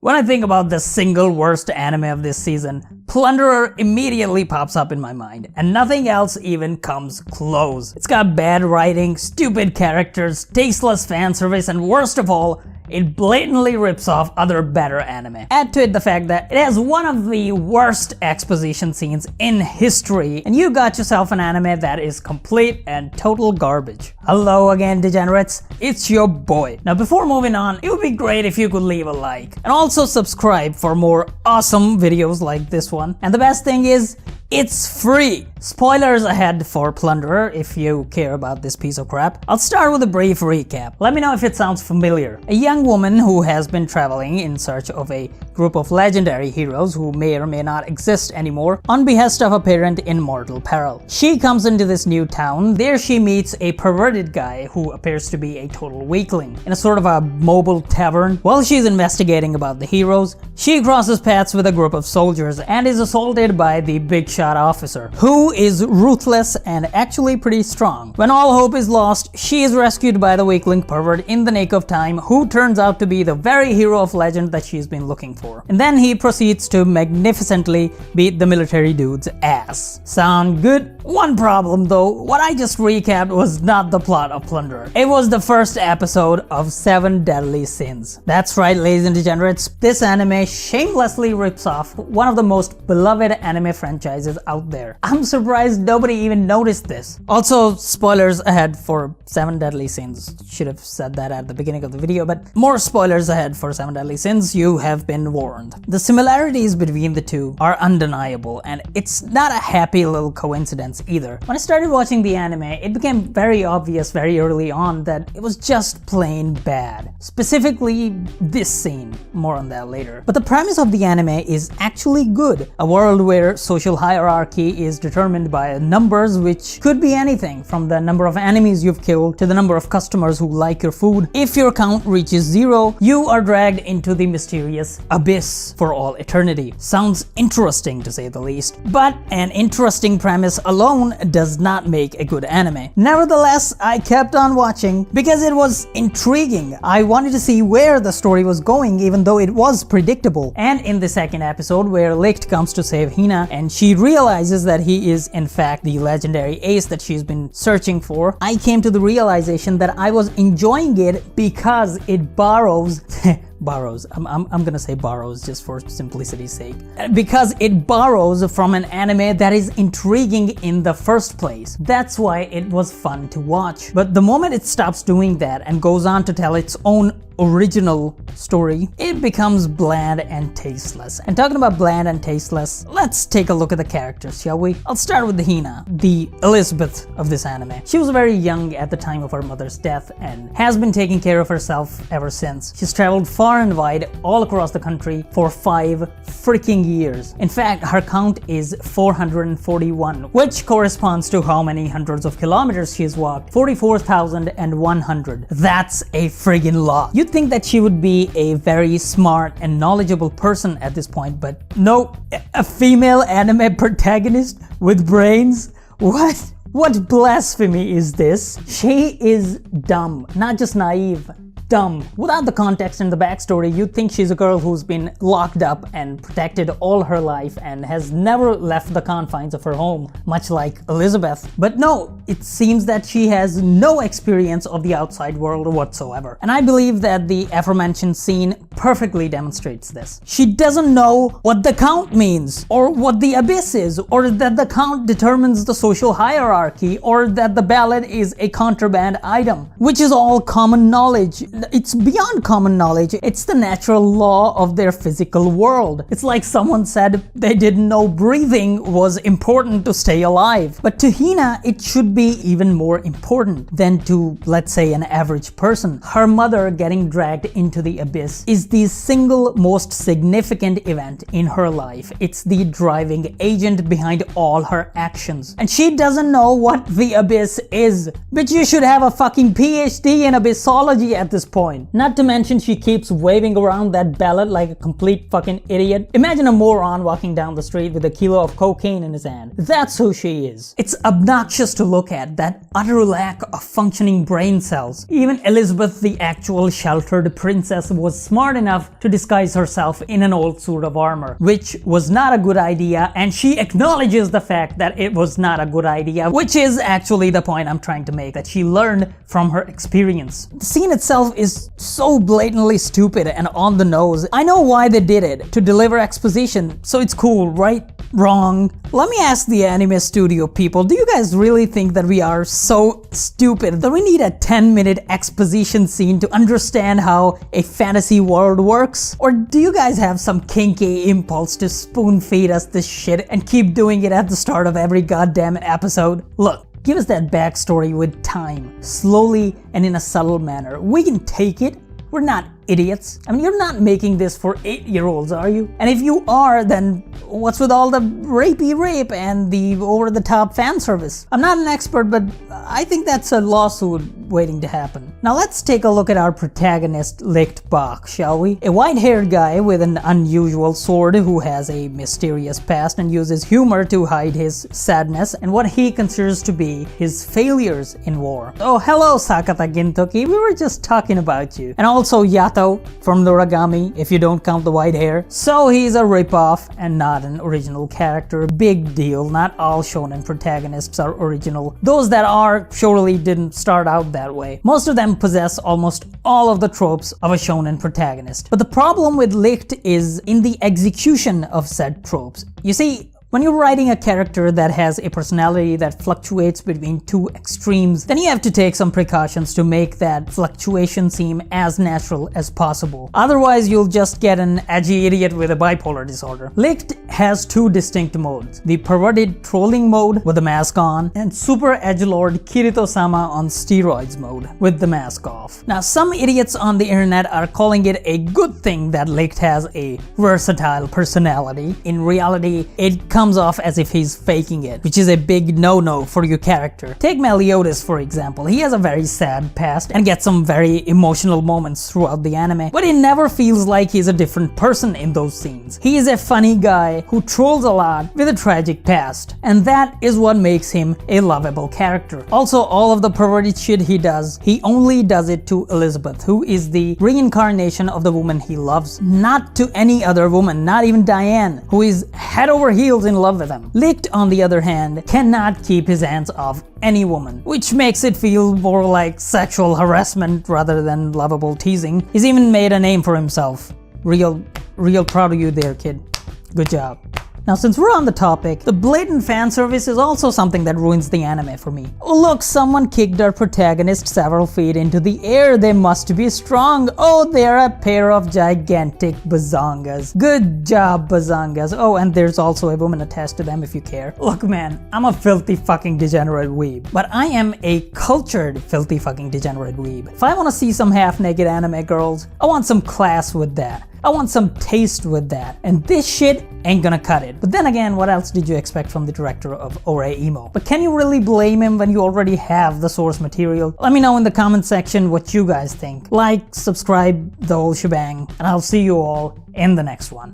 When I think about the single worst anime of this season, Plunderer immediately pops up in my mind, and nothing else even comes close. It's got bad writing, stupid characters, tasteless fan service, and worst of all, it blatantly rips off other better anime. Add to it the fact that it has one of the worst exposition scenes in history, and you got yourself an anime that is complete and total garbage. Hello again, degenerates, it's your boy. Now before moving on, it would be great if you could leave a like, and also subscribe for more awesome videos like this one. And the best thing is, it's free! Spoilers ahead for Plunderer if you care about this piece of crap. I'll start with a brief recap. Let me know if it sounds familiar. A young woman who has been traveling in search of a group of legendary heroes who may or may not exist anymore on behest of a parent in mortal peril. She comes into this new town. There she meets a perverted guy who appears to be a total weakling. In a sort of a mobile tavern, while she's investigating about the heroes, she crosses paths with a group of soldiers and is assaulted by the big shot officer, who is ruthless and actually pretty strong. When all hope is lost, she is rescued by the weakling pervert in the nick of time, who turns out to be the very hero of legend that she's been looking for. And then he proceeds to magnificently beat the military dude's ass. Sound good? One problem though, what I just recapped was not the plot of Plunderer. It was the first episode of 7 Deadly Sins. That's right, ladies and degenerates, this anime shamelessly rips off one of the most beloved anime franchises out there. I'm surprised nobody even noticed this. Also, spoilers ahead for 7 Deadly Sins. Should have said that at the beginning of the video, but more spoilers ahead for 7 Deadly Sins. You have been warned. The similarities between the two are undeniable, and it's not a happy little coincidence either. When I started watching the anime, it became very obvious very early on that it was just plain bad. Specifically, this scene. More on that later. But the premise of the anime is actually good. A world where social hierarchy is determined by numbers, which could be anything from the number of enemies you've killed to the number of customers who like your food. If your count reaches 0, you are dragged into the mysterious abyss for all eternity. Sounds interesting to say the least, but an interesting premise alone does not make a good anime. Nevertheless, I kept on watching because it was intriguing. I wanted to see where the story was going, even though it was predictable. And in the second episode, where Licht comes to save Hina and she realizes that he is in fact the legendary ace that she's been searching for, I came to the realization that I was enjoying it because it borrows I'm gonna say borrows just for simplicity's sake. Because it borrows from an anime that is intriguing in the first place. That's why it was fun to watch. But the moment it stops doing that and goes on to tell its own original story, it becomes bland and tasteless. And talking about bland and tasteless, let's take a look at the characters, shall we? I'll start with the Hina, the Elizabeth of this anime. She was very young at the time of her mother's death and has been taking care of herself ever since. She's traveled far and wide all across the country for 5 freaking years. In fact, her count is 441, which corresponds to how many hundreds of kilometers she's walked. 44,100. That's a friggin' lot. You'd think that she would be a very smart and knowledgeable person at this point, but no, a female anime protagonist with brains? What? What blasphemy is this? She is dumb, not just naive. Dumb. Without the context and the backstory, you'd think she's a girl who's been locked up and protected all her life and has never left the confines of her home, much like Elizabeth. But no, it seems that she has no experience of the outside world whatsoever. And I believe that the aforementioned scene perfectly demonstrates this. She doesn't know what the count means, or what the abyss is, or that the count determines the social hierarchy, or that the ballad is a contraband item, which is all common knowledge. It's beyond common knowledge. It's the natural law of their physical world. It's like someone said they didn't know breathing was important to stay alive. But to Hina, it should be even more important than to, let's say, an average person. Her mother getting dragged into the abyss is the single most significant event in her life. It's the driving agent behind all her actions. And she doesn't know what the abyss is. But you should have a fucking PhD in abyssology at this this point. Not to mention she keeps waving around that ballot like a complete fucking idiot. Imagine a moron walking down the street with a kilo of cocaine in his hand. That's who she is. It's obnoxious to look at, that utter lack of functioning brain cells. Even Elizabeth, the actual sheltered princess, was smart enough to disguise herself in an old suit of armor, which was not a good idea, and she acknowledges the fact that it was not a good idea, which is actually the point I'm trying to make, that she learned from her experience. The scene itself is so blatantly stupid and on the nose. I know why they did it, to deliver exposition, so it's cool, right? Wrong. Let me ask the anime studio people, do you guys really think that we are so stupid that we need a 10-minute exposition scene to understand how a fantasy world works? Or do you guys have some kinky impulse to spoon feed us this shit and keep doing it at the start of every goddamn episode? Look, give us that backstory with time, slowly and in a subtle manner. We can take it. We're not idiots. I mean, you're not making this for 8-year-olds, are you? And if you are, then what's with all the rapey rape and the over-the-top fan service? I'm not an expert, but I think that's a lawsuit waiting to happen. Now let's take a look at our protagonist, Licht Bach, shall we? A white-haired guy with an unusual sword who has a mysterious past and uses humor to hide his sadness and what he considers to be his failures in war. Oh, hello, Sakata Gintoki, we were just talking about you. And also Yato from Noragami, if you don't count the white hair. So he's a ripoff and not an original character. Big deal, not all shonen protagonists are original. Those that are surely didn't start out that way. Most of them possess almost all of the tropes of a shonen protagonist. But the problem with Licht is in the execution of said tropes. You see, when you're writing a character that has a personality that fluctuates between two extremes, then you have to take some precautions to make that fluctuation seem as natural as possible. Otherwise, you'll just get an edgy idiot with a bipolar disorder. Licht has two distinct modes: the perverted trolling mode with the mask on, and Super Edgelord Kirito-sama on steroids mode with the mask off. Now, some idiots on the internet are calling it a good thing that Licht has a versatile personality. In reality, it comes off as if he's faking it, which is a big no-no for your character. Take Meliodas, for example. He has a very sad past and gets some very emotional moments throughout the anime, but it never feels like he's a different person in those scenes. He is a funny guy who trolls a lot with a tragic past, and that is what makes him a lovable character. Also, all of the perverted shit he does, he only does it to Elizabeth, who is the reincarnation of the woman he loves, not to any other woman, not even Diane, who is head over heels in love with him. Licht, on the other hand, cannot keep his hands off any woman, which makes it feel more like sexual harassment rather than lovable teasing. He's even made a name for himself. Real proud of you there, kid. Good job. Now, since we're on the topic, the blatant fan service is also something that ruins the anime for me. Oh look, someone kicked our protagonist several feet into the air. They must be strong. Oh, they're a pair of gigantic bazongas. Good job, bazongas. Oh, and there's also a woman attached to them if you care. Look, man, I'm a filthy fucking degenerate weeb. But I am a cultured filthy fucking degenerate weeb. If I want to see some half-naked anime girls, I want some class with that. I want some taste with that, and this shit ain't gonna cut it. But then again, what else did you expect from the director of Oreimo? But can you really blame him when you already have the source material? Let me know in the comment section what you guys think. Like, subscribe, the whole shebang, and I'll see you all in the next one.